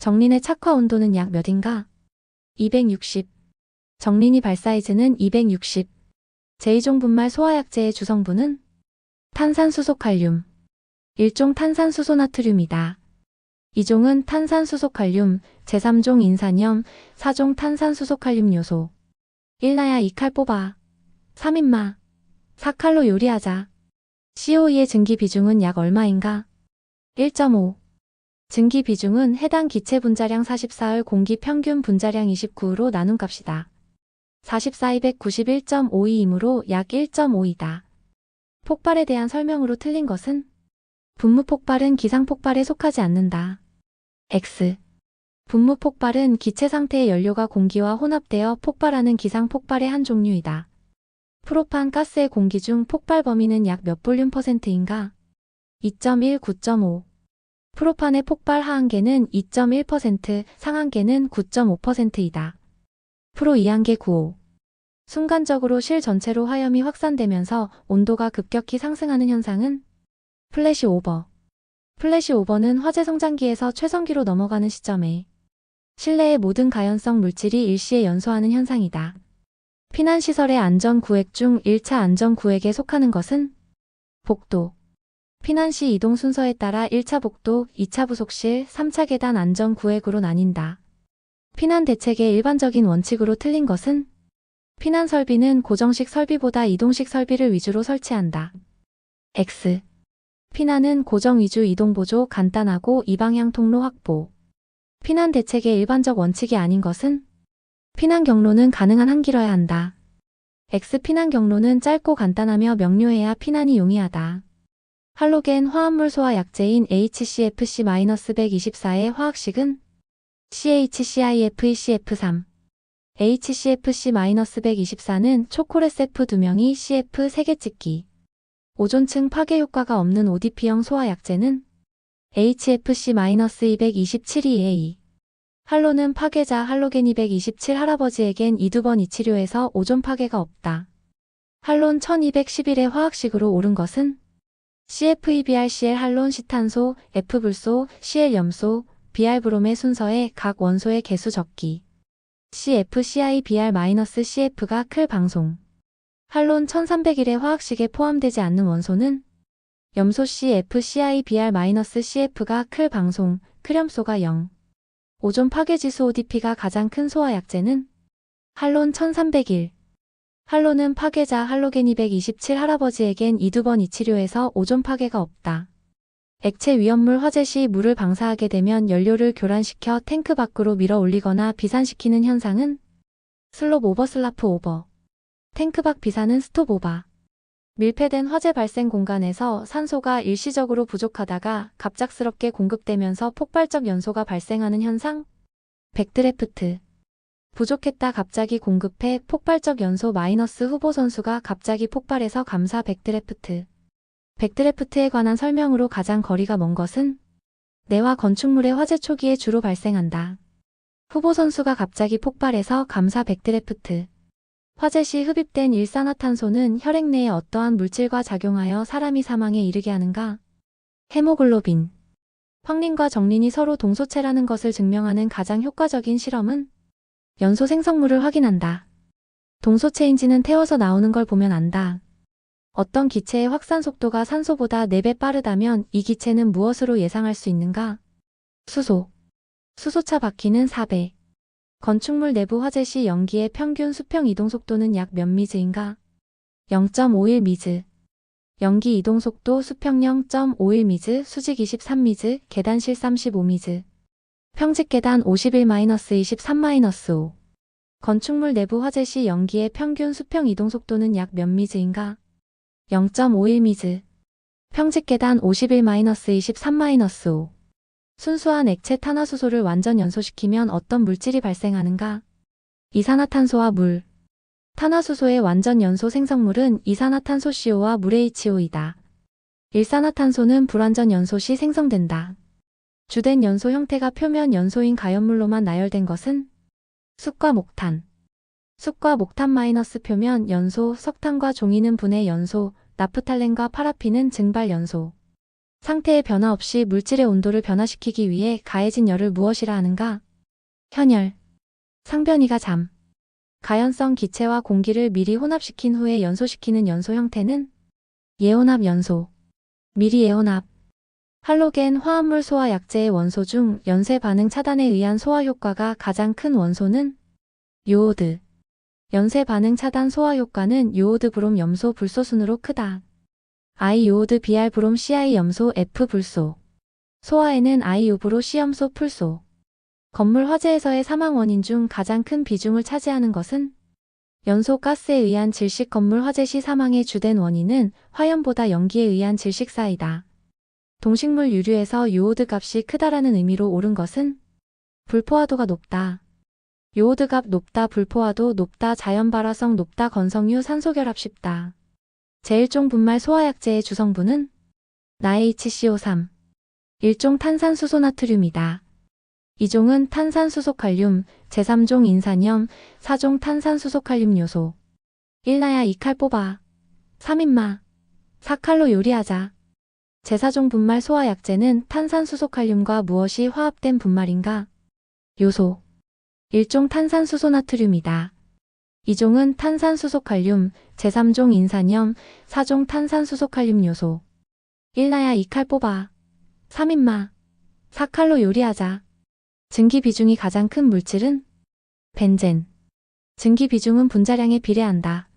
정린의 착화 온도는 약 몇인가? 260. 정린이 발 사이즈는 260. 제2종 분말 소화약제의 주성분은 탄산수소칼륨. 1종 탄산수소나트륨이다. 2종은 탄산수소칼륨, 제3종 인산염, 4종 탄산수소칼륨 요소. 1나야 2칼 뽑아. 3인마. 4칼로 요리하자. COE의 증기 비중은 약 얼마인가? 1.5. 증기 비중은 해당 기체 분자량 44을 공기 평균 분자량 29로 나눈 값이다. 44 291.52이므로 약 1.5이다. 폭발에 대한 설명으로 틀린 것은? 분무 폭발은 기상 폭발에 속하지 않는다. X. 분무 폭발은 기체 상태의 연료가 공기와 혼합되어 폭발하는 기상 폭발의 한 종류이다. 프로판 가스의 공기 중 폭발 범위는 약 몇 볼륨 %인가? 2.1, 9.5. 프로판의 폭발 하한계는 2.1%, 상한계는 9.5%이다. 프로 2한계 95. 순간적으로 실 전체로 화염이 확산되면서 온도가 급격히 상승하는 현상은? 플래시 오버. 플래시 오버는 화재 성장기에서 최성기로 넘어가는 시점에 실내의 모든 가연성 물질이 일시에 연소하는 현상이다. 피난시설의 안전구획 중 1차 안전구획에 속하는 것은? 복도. 피난시 이동 순서에 따라 1차 복도, 2차 부속실, 3차 계단 안전구획으로 나뉜다. 피난 대책의 일반적인 원칙으로 틀린 것은? 피난 설비는 고정식 설비보다 이동식 설비를 위주로 설치한다. X. 피난은 고정 위주 이동 보조 간단하고 이방향 통로 확보. 피난 대책의 일반적 원칙이 아닌 것은? 피난 경로는 가능한 한 길어야 한다. X. 피난 경로는 짧고 간단하며 명료해야 피난이 용이하다. 할로겐 화합물 소화 약제인 HCFC-124의 화학식은? CHCIF2CF3. HCFC-124는 초콜릿 세프 2명이 CF 3개 찍기. 오존층 파괴 효과가 없는 ODP형 소화 약제는? HFC-227EA. 할로는 파괴자 할로겐 227 할아버지에겐 2~2번 이 치료에서 오존 파괴가 없다. 할론 1211의 화학식으로 옳은 것은? CFEBrCl 할론 시탄소, F불소, Cl 염소, Br 브롬의 순서에 각 원소의 개수 적기. CFCI-Br-CF가 클 방송. 할론 1301의 화학식에 포함되지 않는 원소는? 염소 CFCI-Br-CF가 클 방송, 클염소가 0. 오존 파괴지수 ODP가 가장 큰 소화 약제는? 할론 1301. 할로는 파괴자 할로겐 227 할아버지에겐 2~2번 이 치료에서 오존 파괴가 없다. 액체 위험물 화재 시 물을 방사하게 되면 연료를 교란시켜 탱크 밖으로 밀어 올리거나 비산시키는 현상은? 슬롭 오버 슬라프 오버. 탱크 밖 비산은 스톱 오버. 밀폐된 화재 발생 공간에서 산소가 일시적으로 부족하다가 갑작스럽게 공급되면서 폭발적 연소가 발생하는 현상? 백드래프트. 부족했다 갑자기 공급해 폭발적 연소 마이너스 후보 선수가 갑자기 폭발해서 감사 백드래프트. 백드래프트에 관한 설명으로 가장 거리가 먼 것은? 내와 건축물의 화재 초기에 주로 발생한다. 후보 선수가 갑자기 폭발해서 감사 백드래프트. 화재 시 흡입된 일산화탄소는 혈액 내에 어떠한 물질과 작용하여 사람이 사망에 이르게 하는가? 헤모글로빈. 황린과 정린이 서로 동소체라는 것을 증명하는 가장 효과적인 실험은? 연소 생성물을 확인한다. 동소체인지는 태워서 나오는 걸 보면 안다. 어떤 기체의 확산 속도가 산소보다 4배 빠르다면 이 기체는 무엇으로 예상할 수 있는가? 수소. 수소차 바퀴는 4배. 건축물 내부 화재 시 연기의 평균 수평 이동 속도는 약 몇 미즈인가? 0.51 미즈. 연기 이동 속도 수평 0.51 미즈, 수직 23 미즈, 계단실 35 미즈. 평직 계단 51-23-5. 건축물 내부 화재 시 연기의 평균 수평 이동 속도는 약 몇 미즈인가? 0.51 미즈. 평직 계단 51-23-5. 순수한 액체 탄화수소를 완전 연소시키면 어떤 물질이 발생하는가? 이산화탄소와 물. 탄화수소의 완전 연소 생성물은 이산화탄소 CO와 물 HO이다. 일산화탄소는 불완전 연소 시 생성된다. 주된 연소 형태가 표면 연소인 가연물로만 나열된 것은? 숯과 목탄. 숯과 목탄 마이너스 표면 연소, 석탄과 종이는 분해 연소, 나프탈렌과 파라핀은 증발 연소. 상태의 변화 없이 물질의 온도를 변화시키기 위해 가해진 열을 무엇이라 하는가? 현열. 상변이가 잠. 가연성 기체와 공기를 미리 혼합시킨 후에 연소시키는 연소 형태는 예혼합 연소. 미리 예혼합. 할로겐 화합물 소화 약제의 원소 중 연쇄 반응 차단에 의한 소화 효과가 가장 큰 원소는 요오드. 연쇄 반응 차단 소화 효과는 요오드 브롬 염소 불소 순으로 크다. I 요오드 Br 브롬 CI 염소 F 불소. 소화에는 I 요브로 C 염소 풀소. 건물 화재에서의 사망 원인 중 가장 큰 비중을 차지하는 것은 연소 가스에 의한 질식. 건물 화재 시 사망의 주된 원인은 화염보다 연기에 의한 질식사이다. 동식물 유류에서 요오드 값이 크다라는 의미로 옳은 것은 불포화도가 높다. 요오드 값 높다, 불포화도 높다, 자연 발화성 높다, 건성유 산소결합 쉽다. 제1종 분말 소화약제의 주성분은 NaHCO3. 1종 탄산수소나트륨이다. 2종은 탄산수소칼륨, 제3종 인산염, 4종 탄산수소칼륨 요소. 1나야 2칼 뽑아. 3인마. 4칼로 요리하자. 제4종 분말 소화약제는 탄산수소칼륨과 무엇이 화합된 분말인가? 요소. 1종 탄산수소나트륨이다. 2종은 탄산수소칼륨, 제3종 인산염, 4종 탄산수소칼륨 요소. 1나야 2칼 뽑아. 3인마. 4칼로 요리하자. 증기 비중이 가장 큰 물질은 벤젠. 증기 비중은 분자량에 비례한다.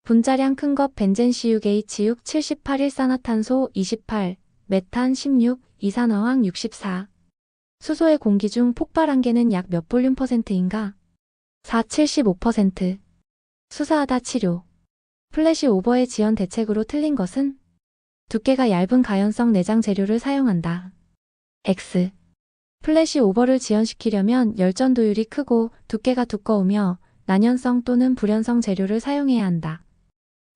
분자량 큰 것 벤젠 CuH6 78 일산화탄소 28, 메탄 16, 이산화황 64. 수소의 공기 중 폭발 한계는 약 몇 볼륨 %인가? 4, 75%. 수사하다 치료. 플래시 오버의 지연 대책으로 틀린 것은 두께가 얇은 가연성 내장 재료를 사용한다. X. 플래시 오버를 지연시키려면 열전 도율이 크고 두께가 두꺼우며 난연성 또는 불연성 재료를 사용해야 한다.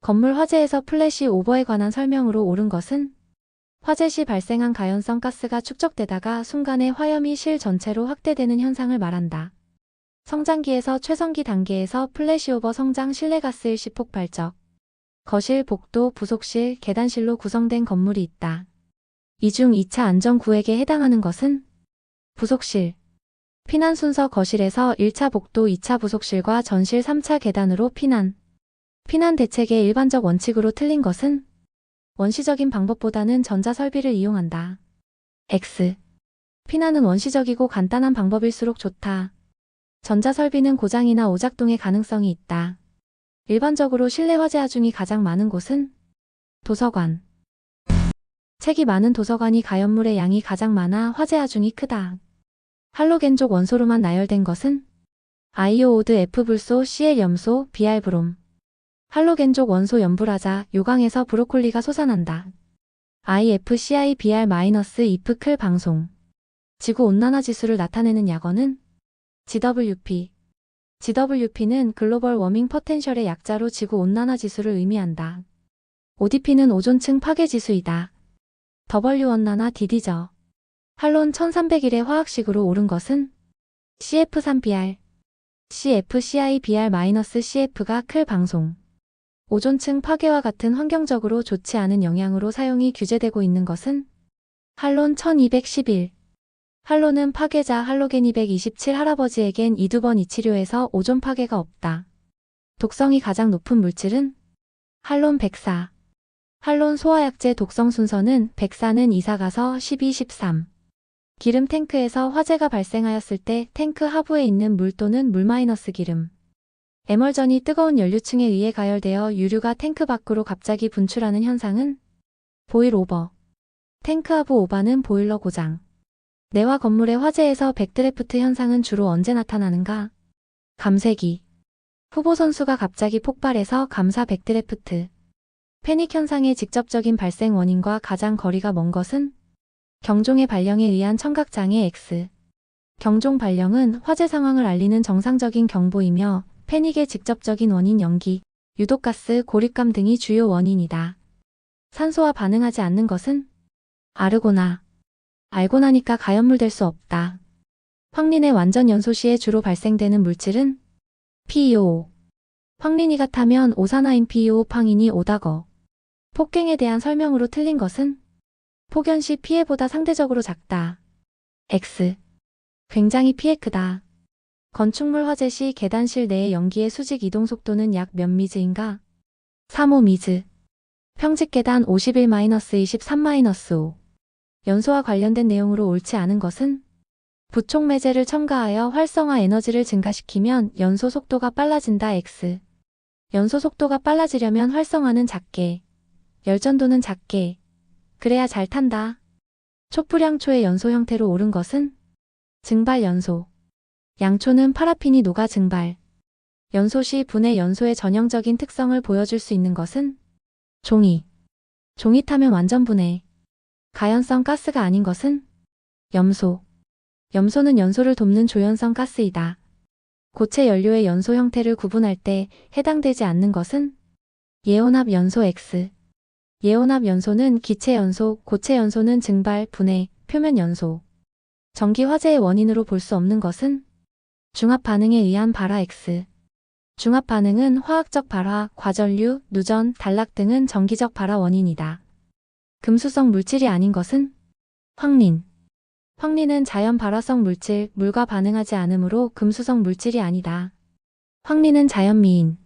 건물 화재에서 플래시 오버에 관한 설명으로 옳은 것은 화재 시 발생한 가연성 가스가 축적되다가 순간에 화염이 실 전체로 확대되는 현상을 말한다. 성장기에서 최성기 단계에서 플래시 오버 성장 실내가스 일시 폭발적. 거실, 복도, 부속실, 계단실로 구성된 건물이 있다. 이 중 2차 안전구획에 해당하는 것은 부속실. 피난 순서 거실에서 1차 복도, 2차 부속실과 전실 3차 계단으로 피난. 피난 대책의 일반적 원칙으로 틀린 것은 원시적인 방법보다는 전자설비를 이용한다. X. 피난은 원시적이고 간단한 방법일수록 좋다. 전자설비는 고장이나 오작동의 가능성이 있다. 일반적으로 실내 화재 하중이 가장 많은 곳은 도서관. 책이 많은 도서관이 가연물의 양이 가장 많아 화재 하중이 크다. 할로겐족 원소로만 나열된 것은 아이오오드 F불소 Cl 염소 Br 브롬. 할로겐족 원소 염불하자 요강에서 브로콜리가 솟아난다. IFCI Br-if 클 방송. 지구온난화 지수를 나타내는 약어는 GWP. GWP는 글로벌 워밍 포텐셜의 약자로 지구온난화 지수를 의미한다. ODP는 오존층 파괴 지수이다. W온난화 DD저. 할론 1301의 화학식으로 옳은 것은 CF3Br. CFCI Br-CF가 클 방송. 오존층 파괴와 같은 환경적으로 좋지 않은 영향으로 사용이 규제되고 있는 것은 할론 1211. 할론은 파괴자 할로겐 227 할아버지에겐 이두번 이치료에서 오존 파괴가 없다. 독성이 가장 높은 물질은 할론 104. 할론 소화약제 독성 순서는 104는 이사가서 12, 13. 기름 탱크에서 화재가 발생하였을 때 탱크 하부에 있는 물 또는 물 마이너스 기름. 에멀전이 뜨거운 연료층에 의해 가열되어 유류가 탱크 밖으로 갑자기 분출하는 현상은 보일 오버. 탱크 하부 오버는 보일러 고장. 내화 건물의 화재에서 백드래프트 현상은 주로 언제 나타나는가? 감쇄기. 후보 선수가 갑자기 폭발해서 감사 백드래프트. 패닉 현상의 직접적인 발생 원인과 가장 거리가 먼 것은 경종의 발령에 의한 청각장애 X. 경종 발령은 화재 상황을 알리는 정상적인 경보이며 패닉의 직접적인 원인 연기, 유독가스, 고립감 등이 주요 원인이다. 산소와 반응하지 않는 것은 아르고나. 알고 나니까 가연물 될 수 없다. 황린의 완전 연소 시에 주로 발생되는 물질은 PEO. 황린이가 타면 오사나인 PEO 팡인이 오다거. 폭갱에 대한 설명으로 틀린 것은 폭연 시 피해보다 상대적으로 작다. X. 굉장히 피해 크다. 건축물 화재 시 계단실 내의 연기의 수직 이동 속도는 약 몇 미즈인가? 3호 미즈. 평직 계단 51-23-5. 연소와 관련된 내용으로 옳지 않은 것은 부촉 매제를 첨가하여 활성화 에너지를 증가시키면 연소 속도가 빨라진다. X. 연소 속도가 빨라지려면 활성화는 작게, 열전도는 작게, 그래야 잘 탄다. 촛불양초의 연소 형태로 옳은 것은 증발 연소. 양초는 파라핀이 녹아 증발. 연소 시 분해 연소의 전형적인 특성을 보여줄 수 있는 것은 종이. 종이 타면 완전 분해. 가연성 가스가 아닌 것은 염소. 염소는 연소를 돕는 조연성 가스이다. 고체 연료의 연소 형태를 구분할 때 해당되지 않는 것은 예혼합 연소 X. 예혼합 연소는 기체 연소, 고체 연소는 증발, 분해, 표면 연소. 전기 화재의 원인으로 볼 수 없는 것은 중합 반응에 의한 발화 X. 중합 반응은 화학적 발화, 과전류, 누전, 단락 등은 전기적 발화 원인이다. 금수성 물질이 아닌 것은 황린. 황린은 자연 발화성 물질, 물과 반응하지 않으므로 금수성 물질이 아니다. 황린은 자연미인.